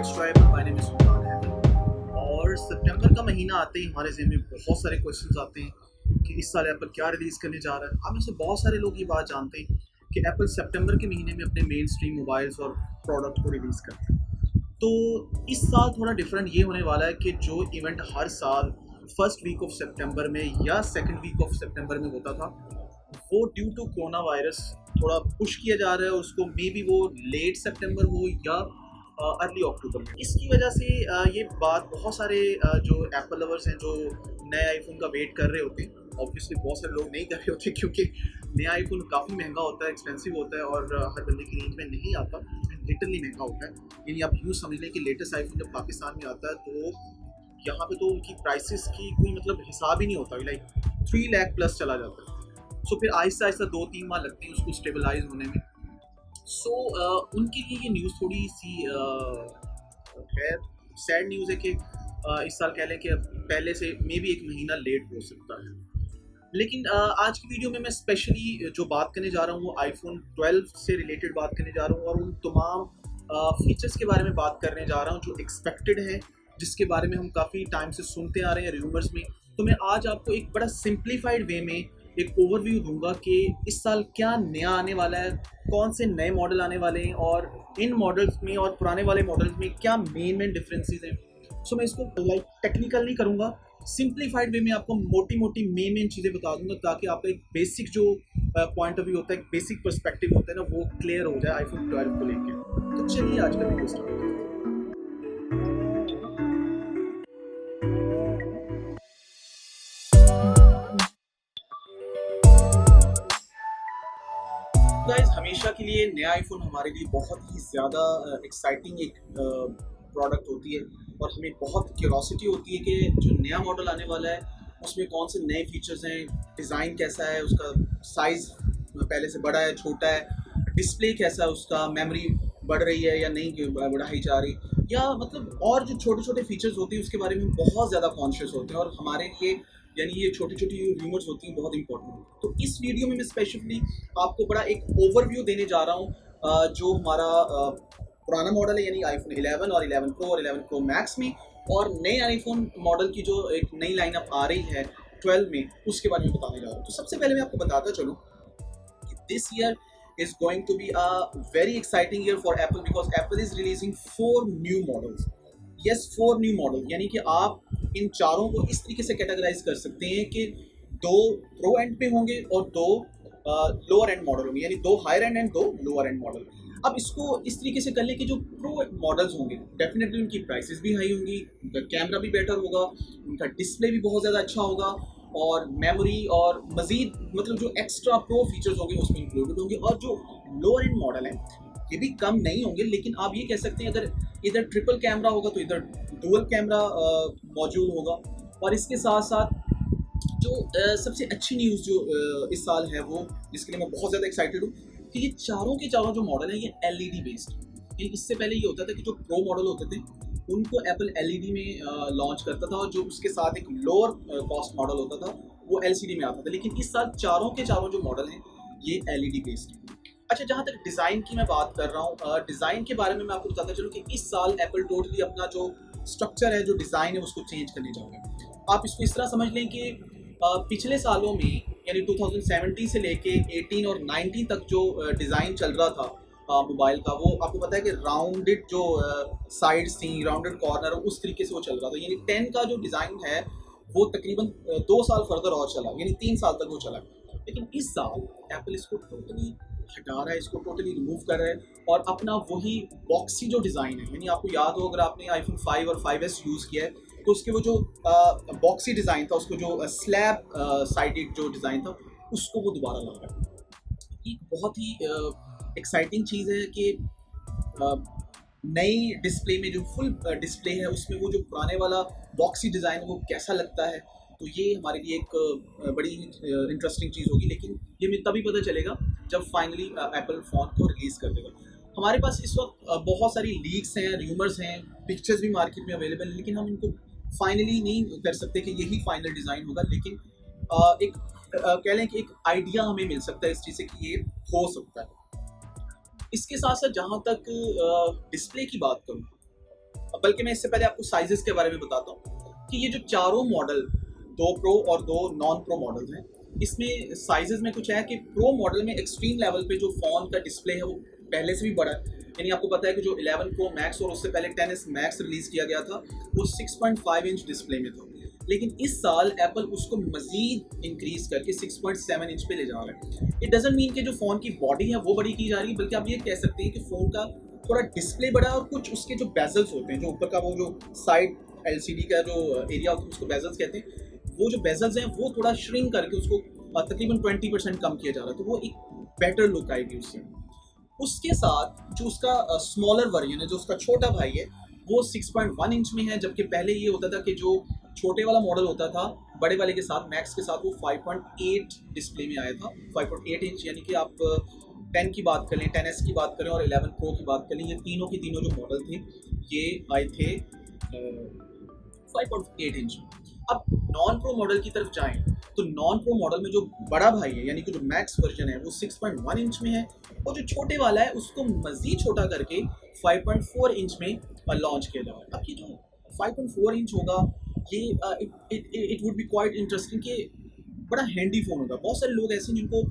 Let's try my name is Sultan Ahmad. और सितंबर का महीना आते ही हमारे ज़हन में बहुत सारे क्वेश्चंस आते हैं कि इस साल एप्पल क्या रिलीज़ करने जा रहा है। आप में से बहुत सारे लोग ये बात जानते हैं कि एप्पल सितंबर के महीने में अपने मेन स्ट्रीम मोबाइल्स और प्रोडक्ट को रिलीज़ करता है। तो इस साल थोड़ा डिफरेंट ये होने वाला है कि जो इवेंट हर साल फर्स्ट वीक ऑफ सितंबर में या सेकंड वीक ऑफ सितंबर में होता था, वो ड्यू टू कोरोना वायरस थोड़ा पुश किया जा रहा है उसको। मे बी वो लेट सितंबर हो या अर्ली अक्टूबर में। इसकी वजह से ये बात बहुत सारे जो एप्पल लवर्स हैं जो नए आईफोन का वेट कर रहे होते हैं, ऑब्वियसली बहुत सारे लोग नहीं कर रहे होते क्योंकि नया आईफोन काफ़ी महंगा होता है, एक्सपेंसिव होता है और हर बंदे की रेंज में नहीं आता, लिटरली महंगा होता है। यानी आप यूँ समझ लें कि लेटेस्ट आईफोन जब पाकिस्तान में आता है तो यहाँ पे तो उनकी प्राइसेस की कोई मतलब हिसाब ही नहीं होता, लाइक 3 लाख प्लस चला जाता है। सो फिर आहिस्ता आहिस्ता 2-3 माह लगते हैं उसको स्टेबलाइज होने में। सो उनके लिए ये न्यूज़ थोड़ी सी खैर सैड न्यूज़ है कि इस साल कह लें कि पहले से मे बी एक महीना लेट हो सकता है। लेकिन आज की वीडियो में मैं स्पेशली जो बात करने जा रहा हूँ वो आईफोन 12 से रिलेटेड बात करने जा रहा हूँ और उन तमाम फीचर्स के बारे में बात करने जा रहा हूँ जो एक्सपेक्टेड है, जिसके बारे में हम काफ़ी टाइम से सुनते आ रहे हैं रूमर्स में। तो मैं आज आपको एक बड़ा सिंप्लीफाइड वे में एक ओवरव्यू दूंगा कि इस साल क्या नया आने वाला है, कौन से नए मॉडल आने वाले हैं और इन मॉडल्स में और पुराने वाले मॉडल्स में क्या मेन डिफरेंसेस हैं। सो मैं इसको लाइक टेक्निकल नहीं करूँगा, सिंप्लीफाइड वे में आपको मोटी मोटी मेन चीज़ें बता दूंगा ताकि आपका एक बेसिक जो पॉइंट ऑफ व्यू होता है, एक बेसिक पर्सपेक्टिव होता है ना, वो क्लियर हो जाए आईफोन 12 को लेकर। तो चलिए आज का वीडियो स्टार्ट करते हैं। गाइस, हमेशा के लिए नया आईफोन हमारे लिए बहुत ही ज़्यादा एक्साइटिंग एक प्रोडक्ट होती है और हमें बहुत क्यूरोसिटी होती है कि जो नया मॉडल आने वाला है उसमें कौन से नए फीचर्स हैं, डिज़ाइन कैसा है, उसका साइज़ पहले से बड़ा है छोटा है, डिस्प्ले कैसा है उसका, मेमोरी बढ़ रही है या नहीं बढ़ाई जा रही, या मतलब और जो छोटे छोटे फीचर्स होते हैं उसके बारे में हम बहुत ज़्यादा कॉन्शियस होते हैं और हमारे लिए यानी ये छोटी छोटी रूमर्स होती हैं बहुत इंपॉर्टेंट। तो इस वीडियो में मैं स्पेशली आपको बड़ा एक ओवरव्यू देने जा रहा हूँ जो हमारा पुराना मॉडल है यानी आईफोन 11 और 11 प्रो और 11 प्रो मैक्स में, और नए आईफोन मॉडल की जो एक नई लाइनअप आ रही है 12 में, उसके बारे में बताने जा रहा हूँ। तो सबसे पहले मैं आपको बताता चलूँ कि this year is going to be a very exciting year for Apple because Apple is releasing 4 new models. Yes, 4 new model, यानी कि आप इन चारों को इस तरीके से कैटेगराइज कर सकते हैं कि 2 प्रो एंड पे होंगे और 2 लोअर एंड मॉडल होंगे, यानी 2 higher end 2 lower end model. अब इसको इस तरीके से कर लें कि जो प्रो मॉडल्स होंगे डेफिनेटली उनकी प्राइसेस भी हाई होंगी, उनका कैमरा भी बेटर होगा, उनका डिस्प्ले भी बहुत ज़्यादा अच्छा होगा और मेमोरी और मज़ीद मतलब जो एक्स्ट्रा प्रो फीचर्स होंगे उसमें इंक्लूडेड होंगे। और जो लोअर एंड मॉडल हैं ये भी कम नहीं होंगे, लेकिन आप ये कह सकते हैं अगर इधर ट्रिपल कैमरा होगा तो इधर डुअल कैमरा मौजूद होगा। और इसके साथ साथ जो सबसे अच्छी न्यूज़ जो इस साल है वो, जिसके लिए मैं बहुत ज़्यादा एक्साइटेड हूँ, कि ये चारों के चारों जो मॉडल हैं ये LED बेस्ड। इससे पहले ये होता था कि जो प्रो मॉडल होते थे उनको एप्पल LED में लॉन्च करता था और जो उसके साथ एक लोअर कॉस्ट मॉडल होता था वो LCD में आता था, लेकिन इस साल चारों के चारों जो मॉडल हैं ये LED बेस्ड हैं। अच्छा, जहाँ तक डिज़ाइन की मैं बात कर रहा हूँ, डिज़ाइन के बारे में मैं आपको बताता चलूँ कि इस साल एप्पल टोटली अपना जो स्ट्रक्चर है, जो डिज़ाइन है, उसको चेंज करने जा रहे हैं। आप इसको इस तरह समझ लें कि पिछले सालों में यानी 2017 से लेके 18 और 19 तक जो डिज़ाइन चल रहा था मोबाइल का, वो आपको पता है कि राउंडेड जो साइड्स थी, राउंडेड कॉर्नर, उस तरीके से वो चल रहा था। यानी 10 का जो डिज़ाइन है वो तकरीबन 2 साल फर्दर और चला, यानी 3 साल तक वो चला। लेकिन इस साल एप्पल इसको टोटली हटा रहा है, इसको टोटली रिमूव कर रहा है और अपना वही बॉक्सी जो डिज़ाइन है, यानी आपको याद हो अगर आपने आईफोन 5 और 5S यूज़ किया है तो उसके वो जो बॉक्सी डिज़ाइन था, उसको जो स्लैब साइडेड जो डिज़ाइन था उसको वो दोबारा ला रहा है। एक बहुत ही एक्साइटिंग चीज़ है कि नई डिस्प्ले में जो फुल डिस्प्ले है उसमें वो जो पुराने वाला बॉक्सी डिज़ाइन है वो कैसा लगता है, तो ये हमारे लिए एक बड़ी इंटरेस्टिंग चीज़ होगी। लेकिन ये हमें तभी पता चलेगा जब फाइनली एप्पल फ़ोन को रिलीज़ कर देगा। हमारे पास इस वक्त बहुत सारी लीक्स हैं, र्यूमर्स हैं, पिक्चर्स भी मार्केट में अवेलेबल हैं, लेकिन हम इनको फाइनली नहीं कर सकते कि यही फाइनल डिज़ाइन होगा। लेकिन एक कह लें कि एक आइडिया हमें मिल सकता है इस चीज़ से कि ये हो सकता है। इसके साथ साथ जहाँ तक डिस्प्ले की बात करूँ बल्कि मैं इससे पहले आपको साइजेस के बारे में बताता हूँ कि ये जो चारों मॉडल, 2 प्रो और 2 नॉन प्रो मॉडल्स हैं, इसमें साइजेस में कुछ है कि प्रो मॉडल में एक्सट्रीम लेवल पे जो फ़ोन का डिस्प्ले है वो पहले से भी बड़ा है। यानी आपको पता है कि जो 11 प्रो मैक्स और उससे पहले 10s मैक्स रिलीज़ किया गया था वो 6.5 इंच डिस्प्ले में था, लेकिन इस साल एप्पल उसको मज़ीद इंक्रीज़ करके 6.7 इंच पे ले जा रहा है। इट डजंट मीन कि जो फ़ोन की बॉडी है वो बड़ी की जा रही है, बल्कि आप ये कह सकते हैं कि फ़ोन का थोड़ा डिस्प्ले बड़ा है और कुछ उसके जो बेजल्स होते हैं, जो ऊपर का वो जो साइड एलसीडी का जो एरिया होता है उसको बेजल्स कहते हैं, वो जो बेजल्स हैं वो थोड़ा श्रिंक करके उसको तकरीबन 20% कम किया जा रहा है, तो वो एक बेटर लुक आएगी उससे। उसके साथ जो उसका स्मॉलर वर्जन है, जो उसका छोटा भाई है, वो 6.1 इंच में है, जबकि पहले ये होता था कि जो छोटे वाला मॉडल होता था बड़े वाले के साथ, मैक्स के साथ, वो 5.8 डिस्प्ले में आया था। 5.8 इंच यानी कि आप 10 की बात करें, 10s की बात करें और 11 प्रो की बात करें, ये तीनों के तीनों जो मॉडल थे ये आए थे 5.8 इंच। अब नॉन प्रो मॉडल की तरफ जाएं तो नॉन प्रो मॉडल में जो बड़ा भाई है यानी कि जो मैक्स वर्जन है वो 6.1 इंच में है, और जो छोटे वाला है उसको मज़ीद छोटा करके 5.4 इंच में लॉन्च किया जा रहा है। अब ये जो 5.4 इंच होगा ये it would be quite interesting कि बड़ा हैंडी फ़ोन होगा। बहुत सारे लोग ऐसे हैं जिनको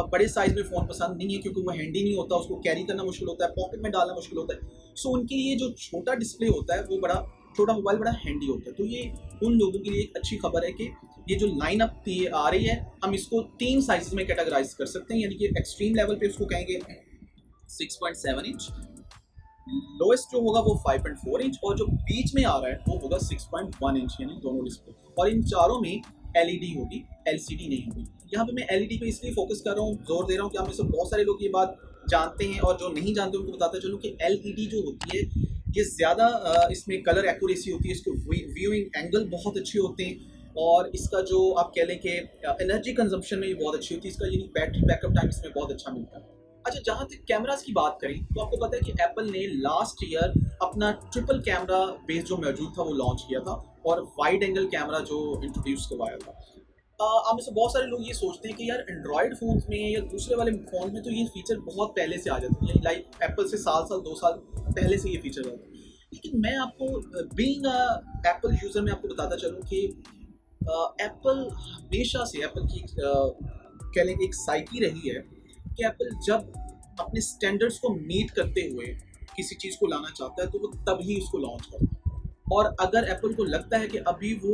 बड़े साइज़ में फ़ोन पसंद नहीं है क्योंकि वो हैंडी नहीं होता, उसको कैरी करना मुश्किल होता है, पॉकेट में डालना मुश्किल होता है। सो उनके लिए जो छोटा डिस्प्ले होता है वो बड़ा छोटा मोबाइल बड़ा हैंडी होता है। तो ये उन लोगों के लिए एक अच्छी खबर है कि ये जो लाइनअप आ रही है हम इसको 3 साइज़ में कैटेगराइज कर सकते हैं, यानी कि एक्सट्रीम लेवल पे उसको कहेंगे 6.7 इंच, लोएस्ट जो होगा वो 5.4 इंच, और जो बीच में आ रहा है वो होगा 6.1 इंच, यानी दोनों डिस्प्ले। और इन चारों में एलईडी होगी, एलसीडी नहीं होगी। यहाँ पे मैं एलईडी पे इसलिए फोकस कर रहा हूँ, जोर दे रहा हूँ कि आप में से बहुत सारे लोग ये बात जानते हैं, और जो नहीं जानते उनको बताता चलूँ कि एलईडी जो होती है ये ज़्यादा इसमें कलर एक्यूरेसी होती है, इसको व्यूइंग एंगल बहुत अच्छे होते हैं, और इसका जो आप कह लें कि एनर्जी कंजम्पशन में ये बहुत अच्छी होती है, इसका यानी बैटरी बैकअप टाइम इसमें बहुत अच्छा मिलता है। अच्छा, जहाँ तक कैमरास की बात करें तो आपको पता है कि एप्पल ने लास्ट ईयर अपना ट्रिपल कैमरा बेस जो मौजूद था वो लॉन्च किया था, और वाइड एंगल कैमरा जो इंट्रोड्यूस करवाया था। आप में से बहुत सारे लोग ये सोचते हैं कि यार एंड्रॉयड फ़ोन में या दूसरे वाले फ़ोन में तो ये फीचर बहुत पहले से आ जाते हैं, लाइक एप्पल से साल 2 साल पहले से ये फीचर आता है। लेकिन मैं आपको बीइंग एप्पल यूज़र मैं आपको बताता चलूँ कि एप्पल हमेशा से एप्पल की कह लें एक साइकी रही है कि एप्पल जब अपने स्टैंडर्ड्स को मीट करते हुए किसी चीज़ को लाना चाहता है तो वो तभी उसको लॉन्च करता है, और अगर एप्पल को लगता है कि अभी वो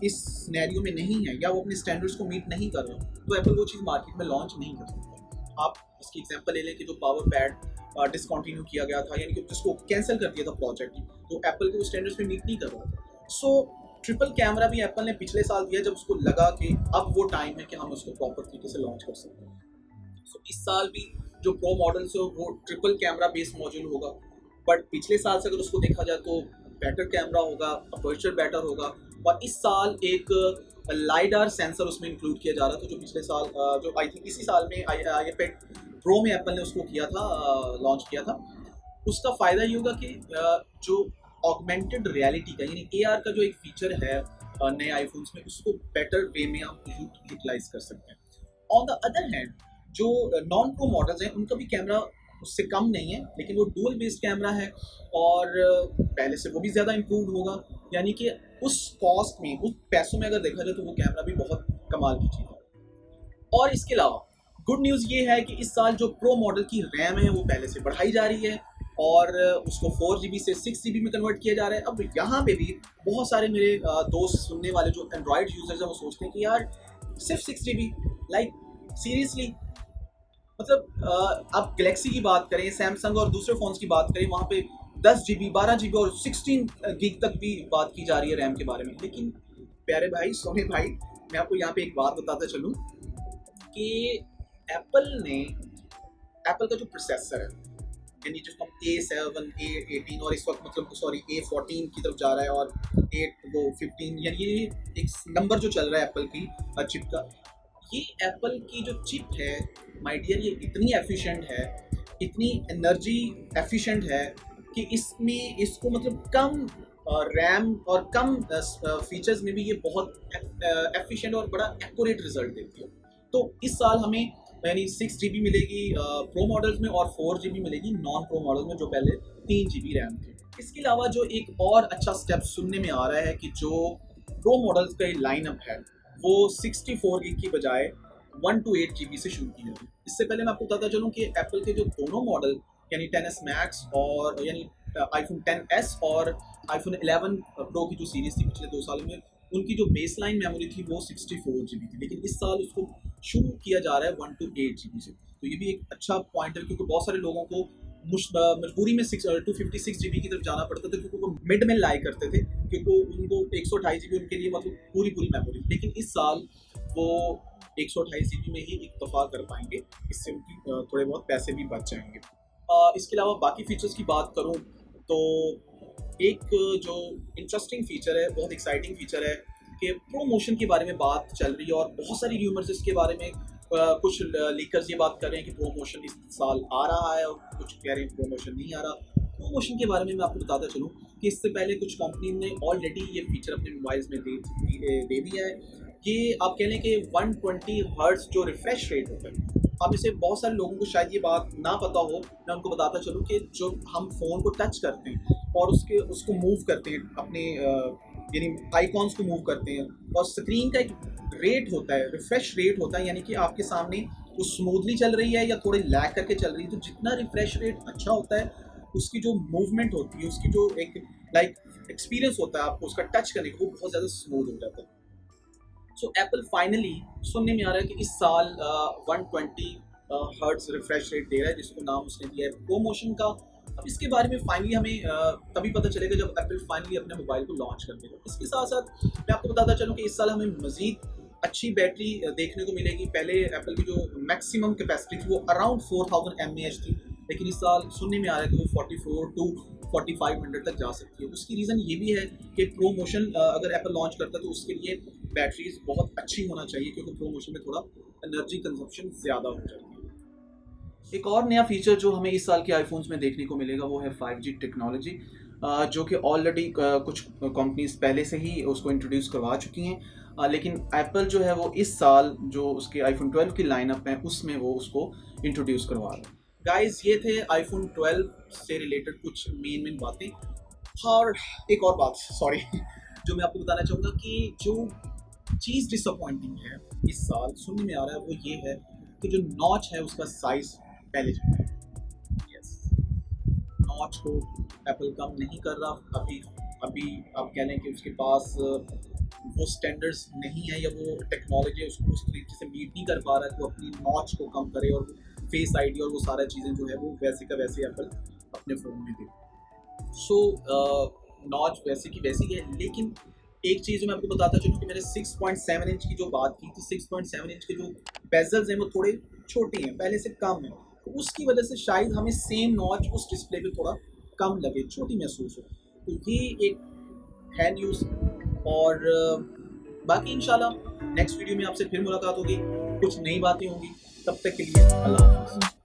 इस सिनेरियो में नहीं है या वो अपने स्टैंडर्ड्स को मीट नहीं कर रहा तो एप्पल वो चीज़ मार्केट में लॉन्च नहीं कर सकता। आप इसकी एग्जांपल ले लें कि जो पावर पैड डिसकंटिन्यू किया गया था, यानी कि जिसको कैंसिल कर दिया था प्रोजेक्ट, तो एप्पल के वो स्टैंडर्ड्स में मीट नहीं कर रहा था। सो ट्रिपल कैमरा भी एप्पल ने पिछले साल दिया जब उसको लगा कि अब वो टाइम है कि हम उसको प्रॉपर तरीके से लॉन्च कर सकते हैं। सो इस साल भी जो प्रो मॉडल्स हो वो ट्रिपल कैमरा बेस मॉड्यूल होगा, बट पिछले साल से अगर उसको देखा जाए तो बेटर कैमरा होगा, अपर्चर बेटर होगा, और इस साल एक लाइडार सेंसर उसमें इंक्लूड किया जा रहा था जो पिछले साल जो आई थिंक इसी साल में आईपैड प्रो में एप्पल ने उसको किया था, लॉन्च किया था। उसका फ़ायदा ये होगा कि जो ऑगमेंटेड रियलिटी का यानी AR का जो एक फीचर है नए आईफोन्स में, उसको बेटर वे में हम यूटिलाइज कर सकते हैं। ऑन द अदर हैंड जो नॉन प्रो मॉडल्स हैं उनका भी कैमरा उससे कम नहीं है, लेकिन वो डुअल बेस्ड कैमरा है और पहले से वो भी ज़्यादा इम्प्रूव होगा, यानी कि उस कॉस्ट में, उस पैसों में अगर देखा जाए तो वो कैमरा भी बहुत कमाल की चीज़ है। और इसके अलावा गुड न्यूज़ ये है कि इस साल जो प्रो मॉडल की रैम है वो पहले से बढ़ाई जा रही है और उसको 4GB से 6GB में कन्वर्ट किया जा रहा है। अब यहाँ पे भी बहुत सारे मेरे दोस्त सुनने वाले जो एंड्रॉयड यूजर्स हैं वो सोचते हैं कि यार सिर्फ 6GB, लाइक सीरियसली, मतलब आप गैलेक्सी की बात करें, सैमसंग और दूसरे फ़ोन्स की बात करें, वहाँ पे 10GB 12GB और 16 गीग तक भी बात की जा रही है रैम के बारे में। लेकिन प्यारे भाई, सोने भाई, मैं आपको यहाँ पे एक बात बताता चलूँ कि एप्पल का जो प्रोसेसर है, यानी जिसको हम A7, A18 और इस वक्त A14 की तरफ जा रहा है और 15, यानी ये एक नंबर जो चल रहा है एप्पल की चिप का, ये एप्पल की जो चिप है माय डियर, ये इतनी एफिशिएंट है, इतनी एनर्जी एफिशिएंट है कि इसमें इसको मतलब कम रैम और कम फीचर्स में भी ये बहुत एफिशिएंट और बड़ा एक्यूरेट रिजल्ट देती है। तो इस साल हमें यानी 6 GB मिलेगी प्रो मॉडल्स में और 4 GB मिलेगी नॉन प्रो मॉडल में, जो पहले 3 GB रैम थी। इसके अलावा जो एक और अच्छा स्टेप सुनने में आ रहा है कि जो प्रो मॉडल्स का लाइनअप है वो 64 GB की बजाय 128 GB से शुरू की जाएगी। इससे पहले मैं आपको बताता चलूँ कि एप्पल के जो दोनों मॉडल यानी 10s मैक्स और यानी आईफोन 10s और आईफोन 11 प्रो की जो सीरीज थी पिछले 2 साल में, उनकी जो बेस लाइन मेमोरी थी वो 64 GB थी, लेकिन इस साल उसको शुरू किया जा रहा है 128 GB से। तो ये भी एक अच्छा पॉइंट है, क्योंकि बहुत सारे लोगों को मजबूरी में 256 GB की तरफ जाना पड़ता था, क्योंकि वो मिड में लाई करते थे, क्योंकि उनको 128 GB उनके लिए मतलब पूरी मेमोरी। लेकिन इस साल वो 128 GB में ही इक्तफा कर पाएंगे, इससे उनकी थोड़े बहुत पैसे भी बच जाएंगे। इसके अलावा बाकी फीचर्स की बात करूँ तो एक जो इंटरेस्टिंग फीचर है, बहुत एक्साइटिंग फीचर है कि प्रोमोशन के बारे में बात चल रही है और बहुत सारी र्यूमर्स इसके बारे में कुछ लीकर्स ये बात कर रहे हैं कि प्रोमोशन इस साल आ रहा है और कुछ कह रहे हैं प्रोमोशन नहीं आ रहा। प्रोमोशन के बारे में मैं आपको बताता चलूँ कि इससे पहले कुछ कंपनी ने ऑलरेडी ये फीचर अपने मोबाइल्स में दे दिया है। ये आप कह लें कि 120 हर्ट्ज जो रिफ्रेश रेट होता है। अब इसे बहुत सारे लोगों को शायद ये बात ना पता हो, मैं उनको बताता चलूँ कि जो हम फ़ोन को टच करते हैं और उसको मूव करते हैं, अपने यानी आइकॉन्स को मूव करते हैं, और स्क्रीन का एक रेट होता है, रिफ्रेश रेट होता है, यानी कि आपके सामने वो स्मूथली चल रही है या थोड़ी लैग करके चल रही है। तो जितना रिफ्रेश रेट अच्छा होता है, उसकी जो मूवमेंट होती है, उसकी जो एक एक्सपीरियंस होता है आपको उसका टच करने का, वो बहुत ज़्यादा स्मूथ हो जाता है। सो एप्पल फाइनली सुनने में आ रहा है कि इस साल 120 हर्ट्ज रिफ्रेश रेट दे रहा है, जिसको नाम उसने दिया है प्रोमोशन का। अब इसके बारे में फाइनली हमें तभी पता चलेगा जब एप्पल फाइनली अपने मोबाइल को लॉन्च कर देगा। इसके साथ साथ मैं आपको बताता चलूँ कि इस साल हमें मज़ीद अच्छी बैटरी देखने को मिलेगी। पहले एप्पल की जो मैक्सिमम कैपेसिटी थी वो अराउंड 4000 mAh थी, लेकिन इस साल सुनने में आ रहा है कि वो 44 टू 4500 तक जा सकती है। उसकी रीज़न ये भी है कि प्रोमोशन अगर एप्पल लॉन्च करता है तो उसके लिए बैटरीज बहुत अच्छी होना चाहिए, क्योंकि प्रोमोशन में थोड़ा एनर्जी कंजप्शन ज़्यादा हो जाती है। एक और नया फीचर जो हमें इस साल के आईफोन्स में देखने को मिलेगा वो है 5G टेक्नोलॉजी, जो कि ऑलरेडी कुछ कंपनीज पहले से ही उसको इंट्रोड्यूस करवा चुकी हैं, लेकिन एप्पल जो है वो इस साल जो उसके आईफोन 12 की लाइनअप है उसमें वो उसको इंट्रोड्यूस करवा रहा है। गाइस, ये थे आईफोन 12 से रिलेटेड कुछ मेन बातें। और एक और बात सॉरी जो मैं आपको बताना चाहूँगा कि जो चीज़ डिसअपॉइंटिंग है इस साल सुनने में आ रहा है वो ये है कि जो नॉच है उसका साइज पहले जैसा है। यस, नॉच को एप्पल कम नहीं कर रहा। अभी आप कह लें कि उसके पास वो स्टैंडर्ड्स नहीं है या वो टेक्नोलॉजी उसको उस तरीके से मीट नहीं कर पा रहा है कि वो अपनी नॉच को कम करे और फेस आईडी और वो सारा चीज़ें जो है वो वैसे का वैसे एप्पल अपने फ़ोन में दे। सो नॉच वैसे की वैसी है, लेकिन एक चीज़ मैं आपको बताता चलूँ कि मैंने 6.7 इंच की जो बात की थी, 6.7 इंच के जो बेजल्स हैं वो थोड़े छोटे हैं, पहले से कम है, तो उसकी वजह से शायद हमें सेम नॉच उस डिस्प्ले पे थोड़ा कम लगे, छोटी महसूस हो। तो ये एक है न्यूज़। और बाकी इंशाल्लाह नेक्स्ट वीडियो में आपसे फिर मुलाकात होगी, कुछ नई बातें होंगी। तब तक के लिए अल्लाह हाफ़िज़।